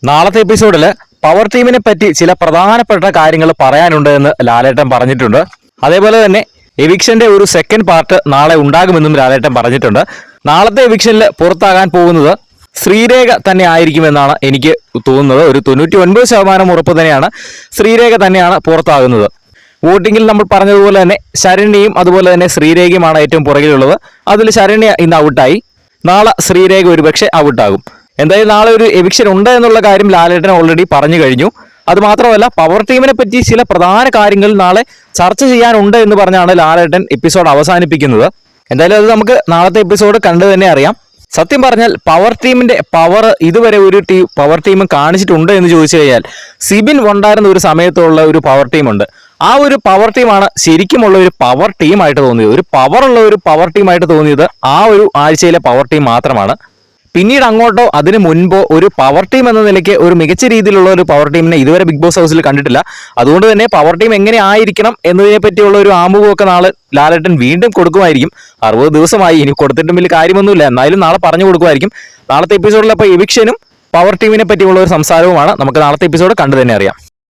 നാളത്തെ എപ്പിസോഡിൽ പവർ ടീമിനെ പറ്റി ചില പ്രധാനപ്പെട്ട കാര്യങ്ങൾ പറയാനുണ്ട് എന്ന് ലാലേട്ടൻ പറഞ്ഞിട്ടുണ്ട്. അതേപോലെ തന്നെ എവിക്ഷന്റെ ഒരു സെക്കൻഡ് പാർട്ട് നാളെ ഉണ്ടാകുമെന്നും ലാലേട്ടൻ പറഞ്ഞിട്ടുണ്ട്. നാളത്തെ എവിക്ഷനിൽ പുറത്താകാൻ പോകുന്നത് ശ്രീരേഖ തന്നെ ആയിരിക്കുമെന്നാണ് എനിക്ക് തോന്നുന്നത്. ഒരു 99% ഉറപ്പ് തന്നെയാണ് ശ്രീരേഖ തന്നെയാണ് പുറത്താകുന്നത്. വോട്ടിങ്ങിൽ നമ്മൾ പറഞ്ഞതുപോലെ തന്നെ ശരണ്യയും അതുപോലെ തന്നെ ശ്രീരേഖയുമാണ് ഏറ്റവും പുറകിലുള്ളത്. അതിൽ ശരണ്യ ഇന്ന് ഔട്ടായി. നാളെ ശ്രീരേഖ ഒരുപക്ഷെ ഔട്ടാകും. എന്തായാലും നാളെ ഒരു എവിക്ഷൻ ഉണ്ട് എന്നുള്ള കാര്യം ലാലേട്ടൻ ഓൾറെഡി പറഞ്ഞു കഴിഞ്ഞു. അതുമാത്രമല്ല പവർ ടീമിനെ പറ്റി ചില പ്രധാന കാര്യങ്ങൾ നാളെ ചർച്ച ചെയ്യാനുണ്ട് എന്ന് പറഞ്ഞാണ് ലാലേട്ടൻ എപ്പിസോഡ് അവസാനിപ്പിക്കുന്നത്. എന്തായാലും അത് നമുക്ക് നാളത്തെ എപ്പിസോഡ് കണ്ടു തന്നെ അറിയാം. സത്യം പറഞ്ഞാൽ പവർ ടീമിന്റെ പവർ ഇതുവരെ ഒരു പവർ ടീം കാണിച്ചിട്ടുണ്ട് എന്ന് ചോദിച്ചു കഴിഞ്ഞാൽ സിബിൻ ഉണ്ടായിരുന്ന ഒരു സമയത്തുള്ള ഒരു പവർ ടീമുണ്ട്. ആ ഒരു പവർ ടീമാണ് ശരിക്കുമുള്ള ഒരു പവർ ടീമായിട്ട് തോന്നിയത്. ഒരു പവറുള്ള ഒരു പവർ ടീമായിട്ട് തോന്നിയത് ആ ഒരു ആഴ്ചയിലെ പവർ ടീം മാത്രമാണ്. പിന്നീട് അങ്ങോട്ടോ അതിന് മുൻപോ ഒരു പവർ ടീം എന്ന നിലയ്ക്ക് ഒരു മികച്ച രീതിയിലുള്ള ഒരു പവർ ടീമിനെ ഇതുവരെ ബിഗ് ബോസ് ഹൗസിൽ കണ്ടിട്ടില്ല. അതുകൊണ്ട് തന്നെ പവർ ടീം എങ്ങനെ ആയിരിക്കണം എന്നതിനെ പറ്റിയുള്ള ഒരു ആമുഖമൊക്കെ നാളെ ലാലേട്ടൻ വീണ്ടും കൊടുക്കുമായിരിക്കും. 60 ദിവസമായി, ഇനി കൊടുത്തിട്ടും വലിയ കാര്യമൊന്നുമില്ല, എന്നാലും നാളെ പറഞ്ഞു കൊടുക്കുമായിരിക്കും. നാളത്തെ എപ്പിസോഡിൽ അപ്പോൾ എവിക്ഷനും പവർ ടീമിനെ പറ്റിയുള്ള ഒരു സംസാരവുമാണ്. നമുക്ക് നാളത്തെ എപ്പിസോഡ് കണ്ടു തന്നെ അറിയാം.